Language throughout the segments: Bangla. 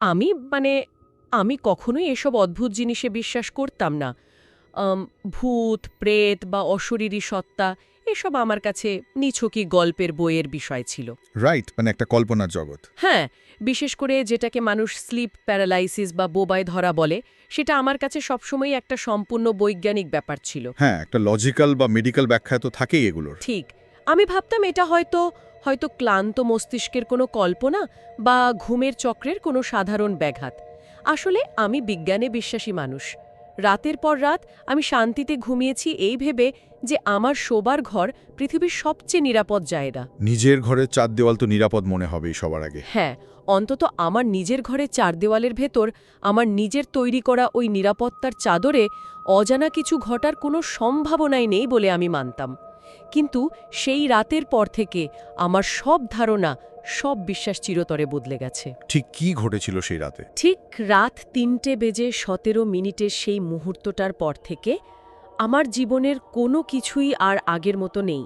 আমি মানে আমি কখনোই এসব অদ্ভুত জিনিসে বিশ্বাস করতাম না। ভূত প্রেত বা অশরীরী সত্তা এসব আমার কাছে নিছকই গল্পের বইয়ের বিষয় ছিল। রাইট, মানে একটা কল্পনার জগৎ। হ্যাঁ, বিশেষ করে যেটাকে মানুষ স্লিপ প্যারালাইসিস বা বোবায় ধরা বলে, সেটা আমার কাছে সবসময়ই একটা সম্পূর্ণ বৈজ্ঞানিক ব্যাপার ছিল। হ্যাঁ, একটা লজিক্যাল বা মেডিকেল ব্যাখ্যা তো থাকেই এগুলোর। ঠিক। আমি ভাবতাম এটা হয়তো হয়তো ক্লান্ত মস্তিষ্কের কোনো কল্পনা বা ঘুমের চক্রের কোনো সাধারণ ব্যাঘাত। আসলে আমি বিজ্ঞানে বিশ্বাসী মানুষ। রাতের পর রাত আমি শান্তিতে ঘুমিয়েছি এই ভেবে যে আমার শোবার ঘর পৃথিবীর সবচেয়ে নিরাপদ জায়গা। নিজের ঘরের চার দেওয়াল তো নিরাপদ মনে হবেই সবার আগে। হ্যাঁ, অন্তত আমার নিজের ঘরে চার দেওয়ালের ভেতর আমার নিজের তৈরি করা ওই নিরাপত্তার চাদরে অজানা কিছু ঘটার কোনো সম্ভাবনাই নেই বলে আমি মানতাম। কিন্তু সেই রাতের পর থেকে আমার সব ধারণা, সব বিশ্বাস চিরতরে বদলে গেছে। ঠিক কি ঘটেছিল সেই রাতে? ঠিক রাত ৩:17 সেই মুহূর্তটার পর থেকে আমার জীবনের কোনো কিছুই আর আগের মতো নেই।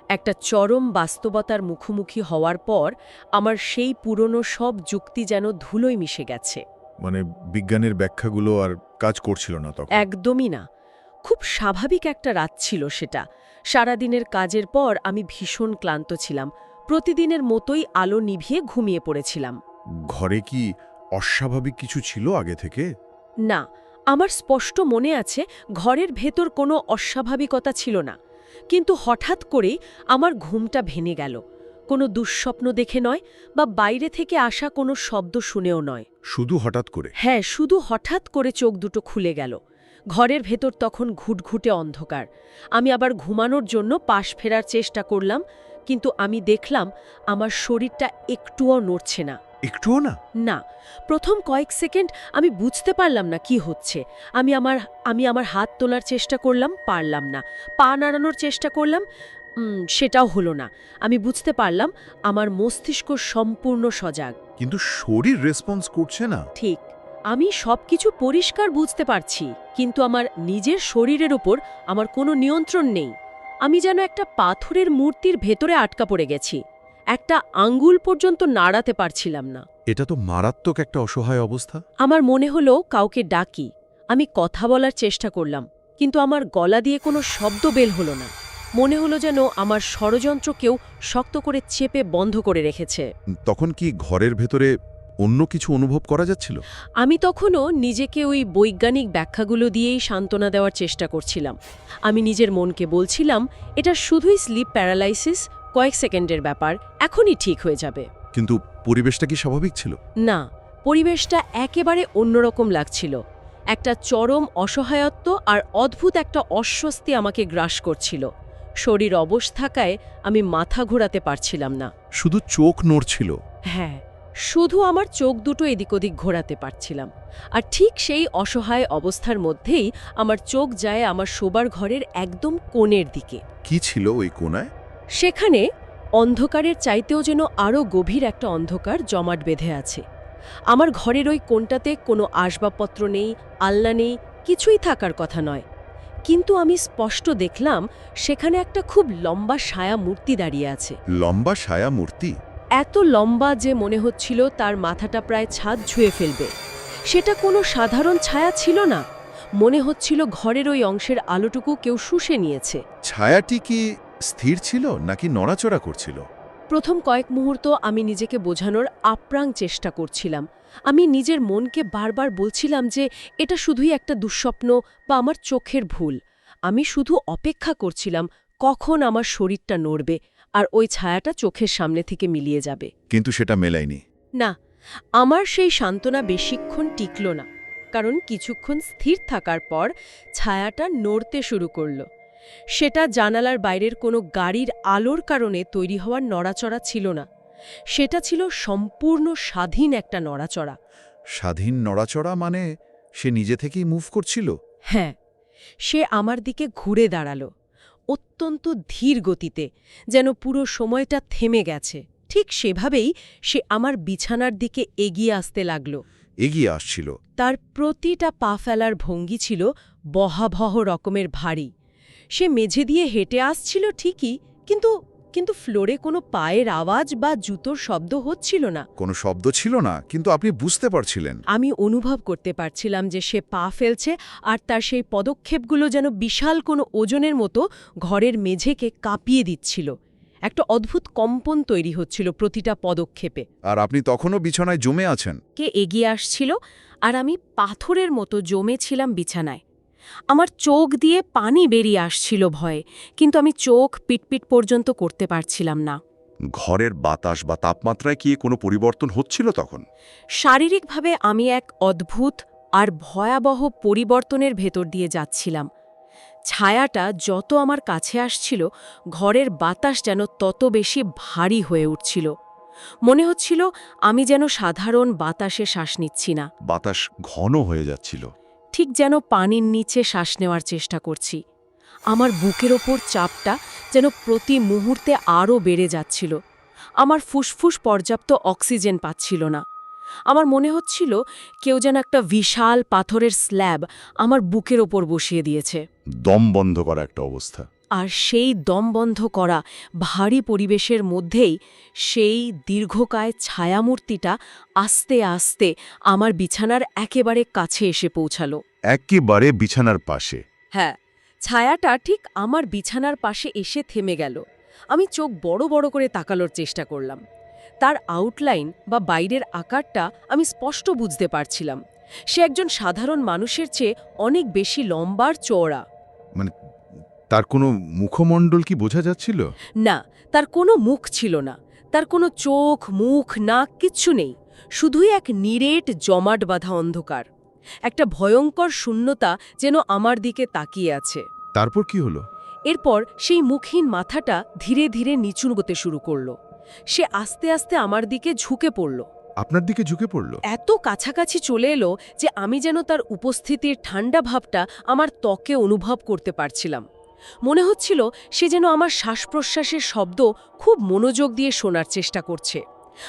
একটা চরম বাস্তবতার মুখোমুখি হওয়ার পর আমার সেই পুরনো সব যুক্তি যেন ধুলোয় মিশে গেছে। মানে বিজ্ঞানের ব্যাখ্যাগুলো আর কাজ করছিল না তখন? একদমই না। খুব স্বাভাবিক একটা রাত ছিল সেটা। সারাদিনের কাজের পর আমি ভীষণ ক্লান্ত ছিলাম। প্রতিদিনের মতোই আলো নিভিয়ে ঘুমিয়ে পড়েছিলাম। ঘরে কি অস্বাভাবিক কিছু ছিল আগে থেকে? না, আমার স্পষ্ট মনে আছে ঘরের ভেতর কোনো অস্বাভাবিকতা ছিল না। কিন্তু হঠাৎ করেই আমার ঘুমটা ভেঙে গেল। কোনো দুঃস্বপ্ন দেখে নয় বা বাইরে থেকে আসা কোনো শব্দ শুনেও নয়। শুধু হঠাৎ করে? হ্যাঁ, শুধু হঠাৎ করে চোখ দুটো খুলে গেল। ঘরের ভেতর তখন ঘুটঘুটে অন্ধকার। আমি আবার ঘুমানোর জন্য পাশ ফেরার চেষ্টা করলাম, কিন্তু আমি দেখলাম আমার শরীরটা একটুও নড়ছে না। একটুও না? না, প্রথম কয়েক সেকেন্ড আমি বুঝতে পারলাম না কি হচ্ছে। আমি আমার হাত তোলার চেষ্টা করলাম, পারলাম না। পা নাড়ানোর চেষ্টা করলাম, সেটাও হলো না। আমি বুঝতে পারলাম আমার মস্তিষ্ক সম্পূর্ণ সজাগ। কিন্তু শরীর রেসপন্স করছে না? ঠিক, আমি সবকিছু পরিষ্কার বুঝতে পারছি, কিন্তু আমার নিজের শরীরের উপর আমার কোনো নিয়ন্ত্রণ নেই। আমি যেন একটা পাথরের মূর্তির ভেতরে আটকা পড়ে গেছি। একটা আঙ্গুল পর্যন্ত নাড়াতে পারছিলাম না। এটা তো মারাত্মক একটা অসহায় অবস্থা। আমার মনে হলো কাউকে ডাকি। আমি কথা বলার চেষ্টা করলাম, কিন্তু আমার গলা দিয়ে কোনো শব্দ বের হলো না। মনে হলো যেন আমার ষড়যন্ত্র কেউ শক্ত করে চেপে বন্ধ করে রেখেছে। তখন কি ঘরের ভেতরে অন্য কিছু অনুভব করা যাচ্ছিল? আমি তখনও নিজেকে ওই বৈজ্ঞানিক ব্যাখ্যাগুলো দিয়েই সান্ত্বনা দেওয়ার চেষ্টা করছিলাম। আমি নিজের মনকে বলছিলাম, এটা শুধুই স্লিপ প্যারালাইসিস, কয়েক সেকেন্ডের ব্যাপার, এখনই ঠিক হয়ে যাবে। কিন্তু পরিবেশটা কি স্বাভাবিক ছিল? না, পরিবেশটা একেবারে অন্যরকম লাগছিল। একটা চরম অসহায়ত্ব আর অদ্ভুত একটা অস্বস্তি আমাকে গ্রাস করছিল। শরীর অবশ থাকায় আমি মাথা ঘোরাতে পারছিলাম না। শুধু চোখ নড়ছিল? হ্যাঁ, শুধু আমার চোখ দুটো এদিক ওদিক ঘোরাতে পারছিলাম। আর ঠিক সেই অসহায় অবস্থার মধ্যেই আমার চোখ যায় আমার শোবার ঘরের একদম কোণের দিকে। কি ছিল ওই কোণায়? সেখানে অন্ধকারের চাইতেও যেন আরও গভীর একটা অন্ধকার জমাট বেঁধে আছে। আমার ঘরের ওই কোণটাতে কোনো আসবাবপত্র নেই, আলনা নেই, কিছুই থাকার কথা নয়। কিন্তু আমি স্পষ্ট দেখলাম সেখানে একটা খুব লম্বা ছায়া মূর্তি দাঁড়িয়ে আছে। লম্বা ছায়া মূর্তি? এত লম্বা যে মনে হচ্ছিল তার মাথাটা প্রায় ছাদ ছুঁয়ে ফেলবে। সেটা কোনো সাধারণ ছায়া ছিল না। মনে হচ্ছিল ঘরের ওই অংশের আলোটুকু কেউ শুষে নিয়েছে। ছায়াটি কি স্থির ছিল নাকি নড়াচড়া করছিল? প্রথম কয়েক মুহূর্ত আমি নিজেকে বোঝানোর আপ্রাণ চেষ্টা করছিলাম। আমি নিজের মনকে বারবার বলছিলাম যে এটা শুধুই একটা দুঃস্বপ্ন বা আমার চোখের ভুল। আমি শুধু অপেক্ষা করছিলাম কখন আমার শরীরটা নড়বে আর ওই ছায়াটা চোখের সামনে থেকে মিলিয়ে যাবে। কিন্তু সেটা মেলায়নি। না, আমার সেই সান্ত্বনা বেশিক্ষণ টিকল না। কারণ কিছুক্ষণ স্থির থাকার পর ছায়াটা নড়তে শুরু করল। সেটা জানালার বাইরের কোনো গাড়ির আলোর কারণে তৈরি হওয়ার নড়াচড়া ছিল না। সেটা ছিল সম্পূর্ণ স্বাধীন একটা নড়াচড়া। স্বাধীন নড়াচড়া মানে সে নিজে থেকেই মুভ করছিল? হ্যাঁ, সে আমার দিকে ঘুরে দাঁড়াল, অত্যন্ত ধীর গতিতে, যেন পুরো সময়টা থেমে গেছে। ঠিক সেভাবেই সে আমার বিছানার দিকে এগিয়ে আসতে লাগল। এগিয়ে আসছিল? তার প্রতিটা পা ফেলার ভঙ্গি ছিল বহাবহ রকমের ভারী। সে মেঝে দিয়ে হেঁটে আসছিল ঠিকই, কিন্তু ফ্লোরে কোনো পায়ের আওয়াজ বা জুতোর শব্দ হচ্ছিল না। কোনো শব্দ ছিল না, কিন্তু আপনি বুঝতে পারছিলেন। আমি অনুভব করতে পারছিলাম যে সে পা ফেলছে, আর তার সেই পদক্ষেপগুলো যেন বিশাল কোনো ওজনের মতো ঘরের মেঝেকে কাঁপিয়ে দিচ্ছিল। একটা অদ্ভুত কম্পন তৈরি হচ্ছিল প্রতিটা পদক্ষেপে। আর আপনি তখনও বিছানায় জমে আছেন। কে এগিয়ে আসছিল, আর আমি পাথরের মতো জমেছিলাম বিছানায়। আমার চোখ দিয়ে পানি বেরিয়ে আসছিল ভয়ে, কিন্তু আমি চোখ পিটপিট পর্যন্ত করতে পারছিলাম না। ঘরের বাতাস বা তাপমাত্রায় কি কোনো পরিবর্তন হচ্ছিল তখন? শারীরিকভাবে আমি এক অদ্ভুত আর ভয়াবহ পরিবর্তনের ভেতর দিয়ে যাচ্ছিলাম। ছায়াটা যত আমার কাছে আসছিল, ঘরের বাতাস যেন তত বেশি ভারী হয়ে উঠছিল। মনে হচ্ছিল আমি যেন সাধারণ বাতাসে শ্বাস নিচ্ছি না, বাতাস ঘন হয়ে যাচ্ছিল। ঠিক যেন পানির নিচে শ্বাস নেওয়ার চেষ্টা করছি। আমার বুকের ওপর চাপটা যেন প্রতি মুহূর্তে আরও বেড়ে যাচ্ছিল। আমার ফুসফুস পর্যাপ্ত অক্সিজেন পাচ্ছিল না। আমার মনে হচ্ছিল কেউ যেন একটা বিশাল পাথরের স্ল্যাব আমার বুকের ওপর বসিয়ে দিয়েছে। দম বন্ধ করা একটা অবস্থা। আর সেই দমবন্ধ করা ভারী পরিবেশের মধ্যেই সেই দীর্ঘকায় ছায়ামূর্তিটা আস্তে আস্তে আমার বিছানার একেবারে কাছে এসে পৌঁছালো। একেবারে বিছানার পাশে। হ্যাঁ, ছায়াটা ঠিক আমার বিছানার পাশে এসে থেমে গেল। আমি চোখ বড় বড় করে তাকানোর চেষ্টা করলাম। তার আউটলাইন বা বাইরের আকারটা আমি স্পষ্ট বুঝতে পারছিলাম। সে একজন সাধারণ মানুষের চেয়ে অনেক বেশি লম্বার চওড়া। মানে তার কোনো মুখমণ্ডল কি বোঝা যাচ্ছিল? না, তার কোনো মুখ ছিল না। তার কোনো চোখ, মুখ, নাক কিচ্ছু নেই। শুধুই এক নিরেট জমাট বাঁধা অন্ধকার। একটা ভয়ঙ্কর শূন্যতা যেন আমার দিকে তাকিয়ে আছে। তারপর কি হলো? এরপর সেই মুখহীন মাথাটা ধীরে ধীরে নিচু হতে শুরু করল। সে আস্তে আস্তে আমার দিকে ঝুঁকে পড়ল। আপনার দিকে ঝুঁকে পড়ল? এত কাছাকাছি চলে এলো যে আমি যেন তার উপস্থিতির ঠান্ডা ভাবটা আমার ত্বকে অনুভব করতে পারছিলাম। মনে হচ্ছিল সে যেন আমার শ্বাস-প্রশ্বাসের শব্দ খুব মনোযোগ দিয়ে শোনার চেষ্টা করছে।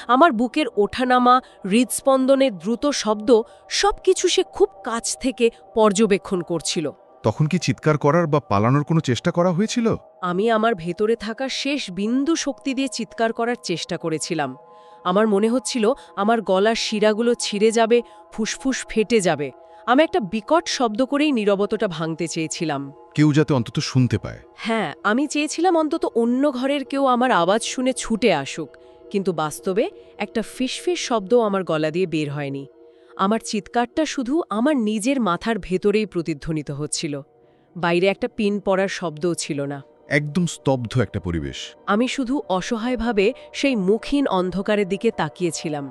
আমার বুকের ওঠানামা, হৃদস্পন্দনের দ্রুত শব্দ সবকিছু সে খুব কাছ থেকে পর্যবেক্ষণ করছিল। তখন কি চিৎকার করার বা পালানোর কোনো চেষ্টা করা হয়েছিল? আমি আমার ভেতরে থাকা শেষ বিন্দু শক্তি দিয়ে চিৎকার করার চেষ্টা করেছিলাম। আমার মনে হচ্ছিল আমার গলার শিরাগুলো ছিঁড়ে যাবে, ফুসফুস ফেটে যাবে। আমি একটা বিকট শব্দ করেই নীরবতাটা ভাঙতে চেয়েছিলাম। কেউ যাতে অন্তত শুনতে পায়। হ্যাঁ, আমি চেয়েছিলাম অন্তত অন্য ঘরের কেউ আমার আওয়াজ শুনে ছুটে আসুক, কিন্তু বাস্তবে একটা ফিসফিস শব্দও আমার গলা দিয়ে বের হয়নি। আমার চিৎকারটা শুধু আমার নিজের মাথার ভেতরেই প্রতিধ্বনিত হচ্ছিল। বাইরে একটা পিন পড়ার শব্দও ছিল না। একদম স্তব্ধ একটা পরিবেশ। আমি শুধু অসহায়ভাবে সেই মুখহীন অন্ধকারের দিকে তাকিয়েছিলাম।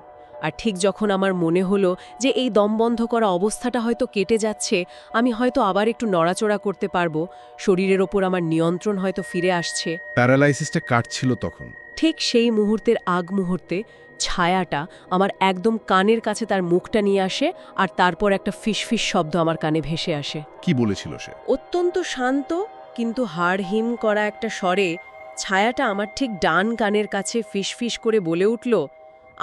আর ঠিক যখন আমার মনে হলো যে এই দমবন্ধ করা অবস্থাটা হয়তো কেটে যাচ্ছে, আমি হয়তো আবার একটু নড়াচড়া করতে পারবো, শরীরের ওপর আমার নিয়ন্ত্রণ হয়তো ফিরে আসছে, প্যারালাইসিসটা কাটছিল তখন। ঠিক সেই মুহূর্তের আগ মুহূর্তে ছায়াটা আমার একদম কানের কাছে তার মুখটা নিয়ে আসে, আর তারপর একটা ফিসফিস শব্দ আমার কানে ভেসে আসে। কি বলেছিল সে? অত্যন্ত শান্ত কিন্তু হাড় হিম করা একটা স্বরে ছায়াটা আমার ঠিক ডান কানের কাছে ফিসফিস করে বলে উঠল,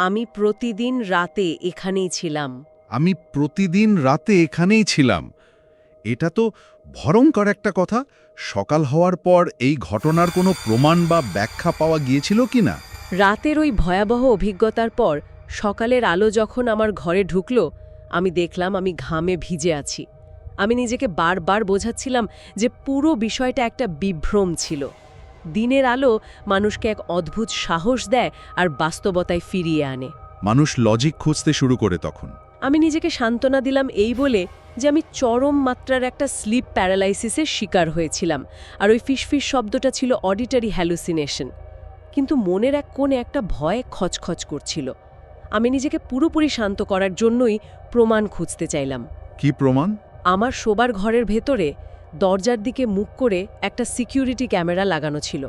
আমি প্রতিদিন রাতে এখানেই ছিলাম। আমি প্রতিদিন রাতে এখানেই ছিলাম। এটা তো ভয়ঙ্কর একটা কথা। সকাল হওয়ার পর এই ঘটনার কোনো প্রমাণ বা ব্যাখ্যা পাওয়া গিয়েছিল কিনা? রাতের ওই ভয়াবহ অভিজ্ঞতার পর সকালের আলো যখন আমার ঘরে ঢুকল, আমি দেখলাম আমি ঘামে ভিজে আছি। আমি নিজেকে বারবার বোঝাচ্ছিলাম যে পুরো বিষয়টা একটা বিভ্রম ছিল। দিনের আলো মানুষকে এক অদ্ভুত সাহস দেয় আর বাস্তবতায় ফিরিয়ে আনে। মানুষ লজিক খুঁজতে শুরু করে তখন। আমি নিজেকে সান্ত্বনা দিলাম এই বলে যে আমি চরম মাত্রার একটা স্লিপ প্যারালাইসিসের শিকার হয়েছিলাম, আর ওই ফিসফিস শব্দটা ছিল অডিটরি হ্যালুসিনেশন। কিন্তু মনের এক কোণে একটা ভয় খচখচ করছিল। আমি নিজেকে পুরোপুরি শান্ত করার জন্যই প্রমাণ খুঁজতে চাইলাম। কি প্রমাণ? আমার শোবার ঘরের ভেতরে দরজার দিকে মুখ করে একটা সিকিউরিটি ক্যামেরা লাগানো ছিল।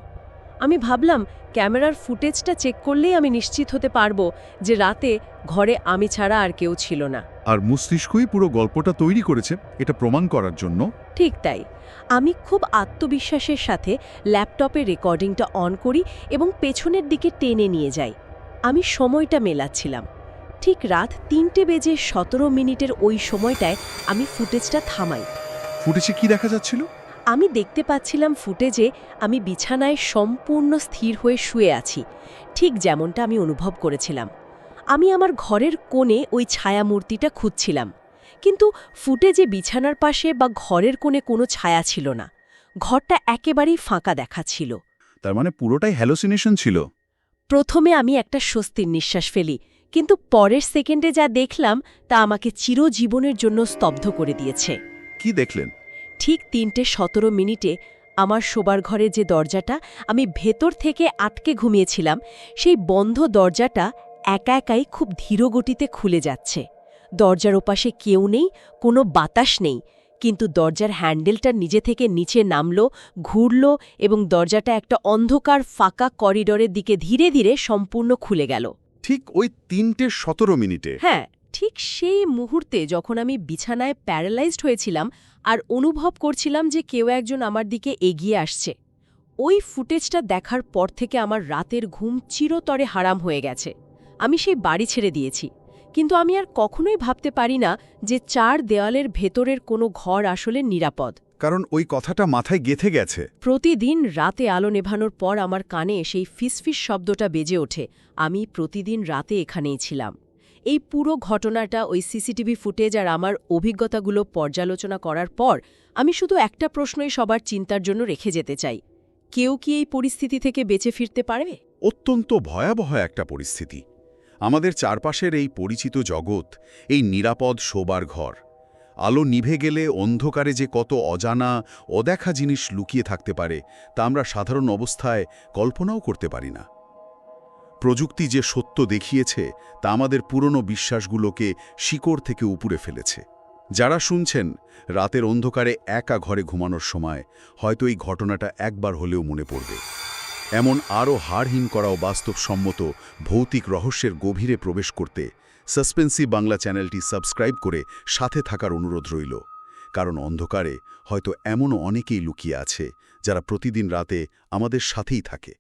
আমি ভাবলাম ক্যামেরার ফুটেজটা চেক করলেই আমি নিশ্চিত হতে পারবো যে রাতে ঘরে আমি ছাড়া আর কেউ ছিল না। আর মস্তিষ্কই পুরো গল্পটা তৈরি করেছে এটা প্রমাণ করার জন্য। ঠিক তাই। আমি খুব আত্মবিশ্বাসের সাথে ল্যাপটপে রেকর্ডিংটা অন করি এবং পেছনের দিকে টেনে নিয়ে যাই। আমি সময়টা মেলাচ্ছিলাম। ঠিক রাত 3:17 ওই সময়টায় আমি ফুটেজটা থামাই। ফুটেজে কি দেখা যাচ্ছিল? আমি দেখতে পাচ্ছিলাম ফুটেজে আমি বিছানায় সম্পূর্ণ স্থির হয়ে শুয়ে আছি, ঠিক যেমনটা আমি অনুভব করেছিলাম। আমি আমার ঘরের কোণে ওই ছায়ামূর্তিটা খুঁজছিলাম, কিন্তু ফুটেজে বিছানার পাশে বা ঘরের কোণে কোনো ছায়া ছিল না। ঘরটা একেবারেই ফাঁকা দেখাচ্ছিল। তার মানে পুরোটাই হ্যালোসিনেশন ছিল। প্রথমে আমি একটা স্বস্তির নিঃশ্বাস ফেলি, কিন্তু পরের সেকেন্ডে যা দেখলাম তা আমাকে চিরজীবনের জন্য স্তব্ধ করে দিয়েছে। কি দেখলেন? ঠিক 3:17 আমার শোবার ঘরে যে দরজাটা আমি ভেতর থেকে আটকে ঘুমিয়েছিলাম, সেই বন্ধ দরজাটা একা একাই খুব ধীরগতিতে খুলে যাচ্ছে। দরজার ওপাশে কেউ নেই, কোনো বাতাস নেই, কিন্তু দরজার হ্যান্ডেলটা নিজে থেকে নিচে নামল, ঘুরল এবং দরজাটা একটা অন্ধকার ফাঁকা করিডোরের দিকে ধীরে ধীরে সম্পূর্ণ খুলে গেল। ঠিক ওই 3:17 হ্যাঁ, ঠিক সেই মুহূর্তে যখন আমি বিছানায় প্যারালাইজড হয়েছিলাম আর অনুভব করছিলাম যে কেউ একজন আমার দিকে এগিয়ে আসছে। ওই ফুটেজটা দেখার পর থেকে আমার রাতের ঘুম চিরতরে হারাম হয়ে গেছে। আমি সেই বাড়ি ছেড়ে দিয়েছি, কিন্তু আমি আর কখনোই ভাবতে পারি না যে 4 দেওয়ালের ভেতরের কোনো ঘর আসলে নিরাপদ। কারণ ওই কথাটা মাথায় গেঁথে গেছে। প্রতিদিন রাতে আলো নেভানোর পর আমার কানে সেই ফিসফিস শব্দটা বেজে ওঠে, আমি প্রতিদিন রাতে এখানেই ছিলাম। এই পুরো ঘটনাটা, ওই সিসিটিভি ফুটেজ আর আমার অভিজ্ঞতাগুলো পর্যালোচনা করার পর আমি শুধু একটা প্রশ্নই সবার চিন্তার জন্য রেখে যেতে চাই: কেউ কি এই পরিস্থিতি থেকে বেঁচে ফিরতে পারবে? অত্যন্ত ভয়াবহ একটা পরিস্থিতি। আমাদের চারপাশের এই পরিচিত জগৎ, এই নিরাপদ শোবার ঘর, আলো নিভে গেলে অন্ধকারে যে কত অজানা অদেখা জিনিস লুকিয়ে থাকতে পারে তা আমরা সাধারণ অবস্থায় কল্পনাও করতে পারি না। প্রযুক্তি যে সত্য দেখিয়েছে তা আমাদের পুরনো বিশ্বাসগুলোকে শিকড় থেকে উপড়ে ফেলেছে। যারা শুনছেন, রাতের অন্ধকারে একা ঘরে ঘুমানোর সময় হয়তো এই ঘটনাটা একবার হলেও মনে পড়বে। এমন আরও হাড়হীন করা ও বাস্তবসম্মত ভৌতিক রহস্যের গভীরে প্রবেশ করতে সাসপেন্সি বাংলা চ্যানেলটি সাবস্ক্রাইব করে সাথে থাকার অনুরোধ রইল। কারণ অন্ধকারে হয়তো এমনও অনেকেই লুকিয়ে আছে যারা প্রতিদিন রাতে আমাদের সাথেই থাকে।